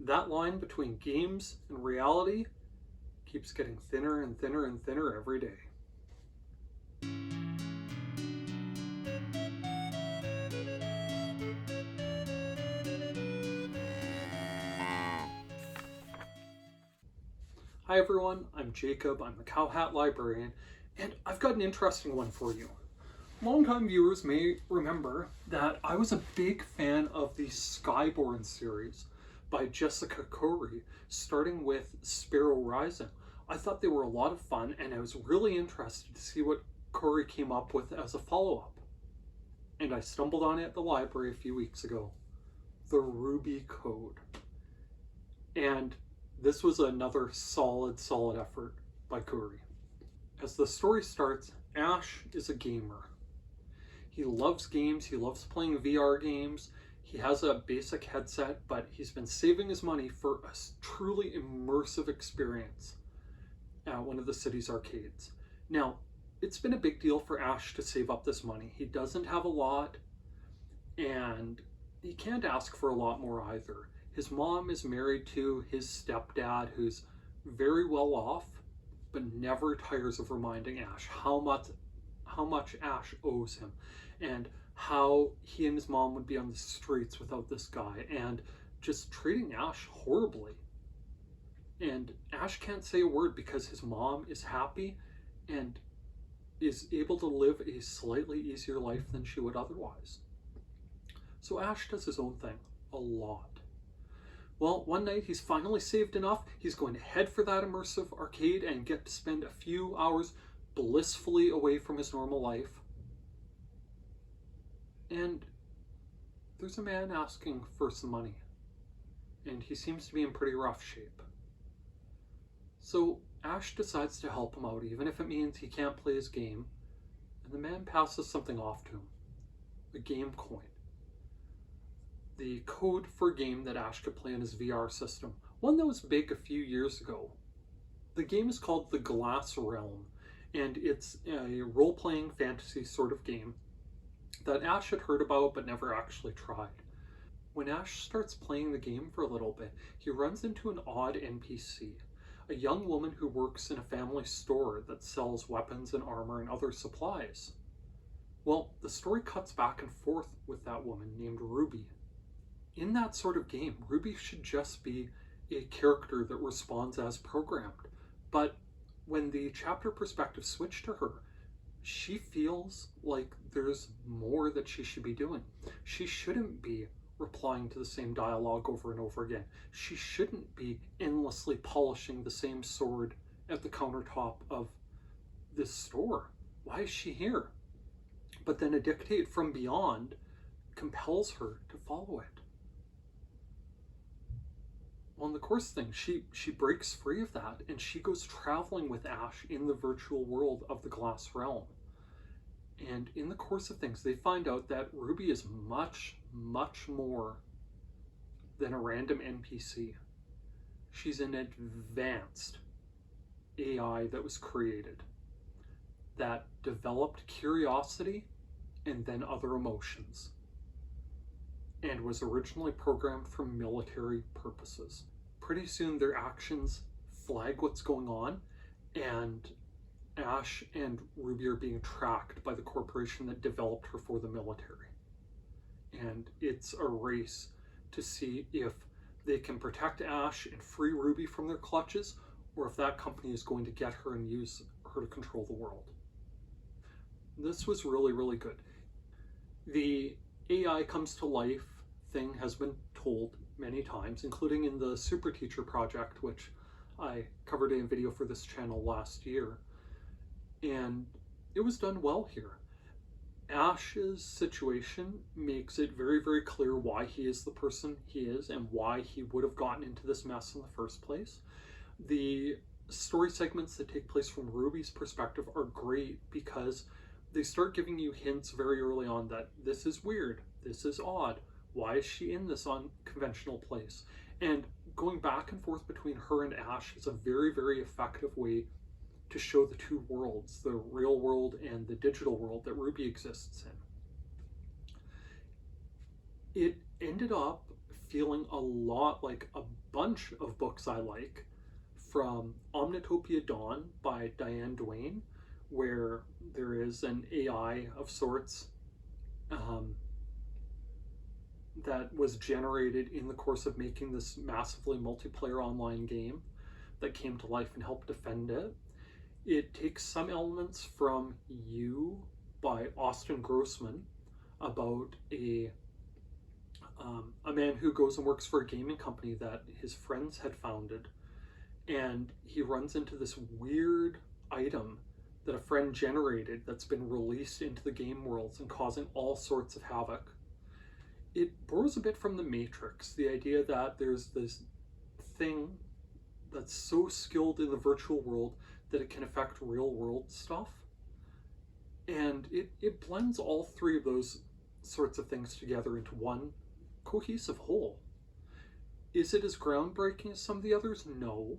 That line between games and reality keeps getting thinner and thinner and thinner every day. Hi everyone, I'm Jacob, I'm the CowHatLibrarian, and I've got an interesting one for you. Longtime viewers may remember that I was a big fan of the Skyborn series by Jessica Khoury, starting with Sparrow Rising. I thought they were a lot of fun, and I was really interested to see what Khoury came up with as a follow-up. And I stumbled on it at the library a few weeks ago, the Ruby Code. And this was another solid effort by Khoury. As the story starts, Ash is a gamer. He loves games, he loves playing VR games, he has a basic headset, but he's been saving his money for a truly immersive experience at one of the city's arcades. Now, it's been a big deal for Ash to save up this money. He doesn't have a lot, and he can't ask for a lot more either. His mom is married to his stepdad, who's very well off, but never tires of reminding Ash how much Ash owes him, and how he and his mom would be on the streets without this guy, and just treating Ash horribly. And Ash can't say a word because his mom is happy and is able to live a slightly easier life than she would otherwise. So Ash does his own thing a lot. Well, one night he's finally saved enough. He's going to head for that immersive arcade and get to spend a few hours blissfully away from his normal life. And there's a man asking for some money, and he seems to be in pretty rough shape. So Ash decides to help him out, even if it means he can't play his game, and the man passes something off to him, a game coin. The code for a game that Ash could play in his VR system, one that was big a few years ago. The game is called The Glass Realm, and it's a role-playing fantasy sort of game that Ash had heard about but never actually tried. When Ash starts playing the game for a little bit, he runs into an odd NPC, a young woman who works in a family store that sells weapons and armor and other supplies. Well, the story cuts back and forth with that woman named Ruby. In that sort of game, Ruby should just be a character that responds as programmed. But when the chapter perspective switched to her, she feels like there's more that she should be doing. She shouldn't be replying to the same dialogue over and over again. She shouldn't be endlessly polishing the same sword at the countertop of this store. Why is she here? But then a dictate from beyond compels her to follow it. Well, in the course thing, she breaks free of that, and she goes traveling with Ash in the virtual world of the Glass Realm. And in the course of things, they find out that Ruby is much more than a random NPC. She's an advanced AI that was created, that developed curiosity and then other emotions, and was originally programmed for military purposes. Pretty soon their actions flag what's going on, and Ash and Ruby are being tracked by the corporation that developed her for the military. And it's a race to see if they can protect Ash and free Ruby from their clutches, or if that company is going to get her and use her to control the world. This was really good. The AI comes to life thing has been told many times, including in the Super Teacher project, which I covered in a video for this channel last year. And it was done well here. Ash's situation makes it very clear why he is the person he is and why he would have gotten into this mess in the first place. The story segments that take place from Ruby's perspective are great because they start giving you hints very early on that this is weird, this is odd, why is she in this unconventional place? And going back and forth between her and Ash is a very effective way to show the two worlds, the real world and the digital world that Ruby exists in. It ended up feeling a lot like a bunch of books I like, from Omnitopia Dawn by Diane Duane, where there is an AI of sorts that was generated in the course of making this massively multiplayer online game that came to life and helped defend it. It takes some elements from You by Austin Grossman, about a man who goes and works for a gaming company that his friends had founded, and he runs into this weird item that a friend generated that's been released into the game worlds and causing all sorts of havoc. It borrows a bit from The Matrix, the idea that there's this thing that's so skilled in the virtual world that it can affect real world stuff. And it blends all three of those sorts of things together into one cohesive whole. Is it as groundbreaking as some of the others? No.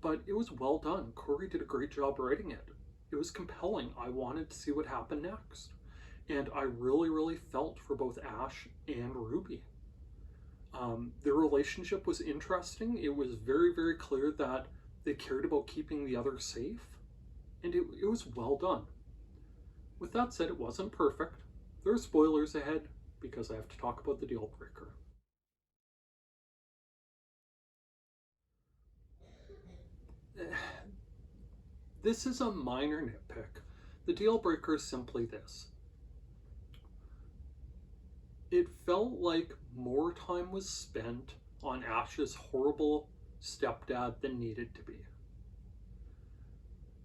But it was well done. Khoury did a great job writing it. It was compelling. I wanted to see what happened next. And I really, really felt for both Ash and Ruby. Their relationship was interesting. It was very, very clear that they cared about keeping the other safe. And it was well done. With that said, it wasn't perfect. There are spoilers ahead because I have to talk about the deal breaker. This is a minor nitpick. The deal breaker is simply this. It felt like more time was spent on Ash's horrible stepdad than needed to be.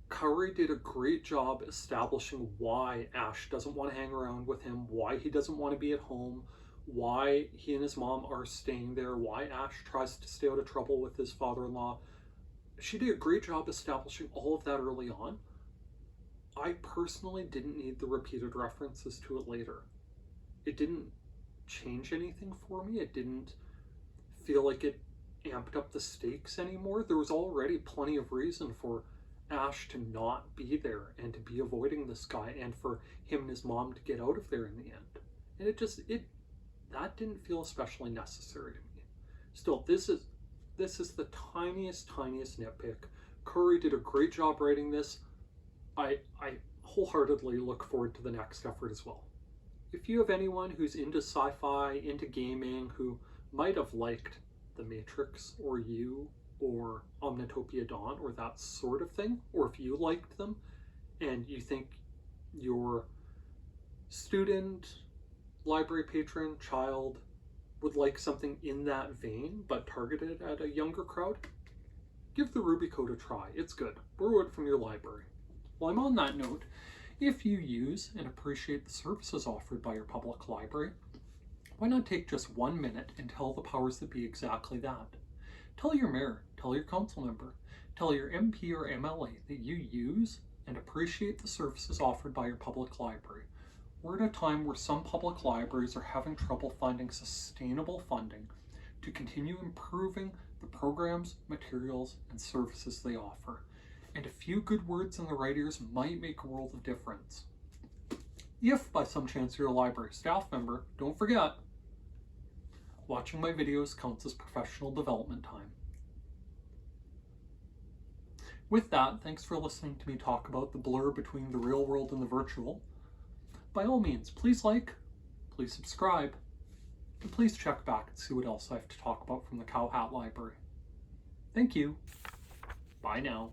Khoury did a great job establishing why Ash doesn't want to hang around with him, why he doesn't want to be at home, why he and his mom are staying there, why Ash tries to stay out of trouble with his father-in-law. She did a great job establishing all of that early on. I personally didn't need the repeated references to it later. It didn't change anything for me. It didn't feel like it amped up the stakes anymore. There was already plenty of reason for Ash to not be there and to be avoiding this guy, and for him and his mom to get out of there in the end. And that didn't feel especially necessary to me. Still, this is the tiniest nitpick. Khoury did a great job writing this. I wholeheartedly look forward to the next effort as well. If you have anyone who's into sci-fi, into gaming, who might have liked The Matrix or You or Omnitopia Dawn or that sort of thing, or if you liked them and you think your student, library patron, child would like something in that vein but targeted at a younger crowd, give the Ruby Code a try. It's good. Borrow it from your library. While I'm on that note, if you use and appreciate the services offered by your public library, why not take just 1 minute and tell the powers that be exactly that? Tell your mayor, tell your council member, tell your MP or MLA that you use and appreciate the services offered by your public library. We're at a time where some public libraries are having trouble finding sustainable funding to continue improving the programs, materials, and services they offer. And a few good words in the right ears might make a world of difference. If by some chance you're a library staff member, don't forget, watching my videos counts as professional development time. With that, thanks for listening to me talk about the blur between the real world and the virtual. By all means, please like, please subscribe, and please check back and see what else I have to talk about from the Cow Hat Library. Thank you. Bye now.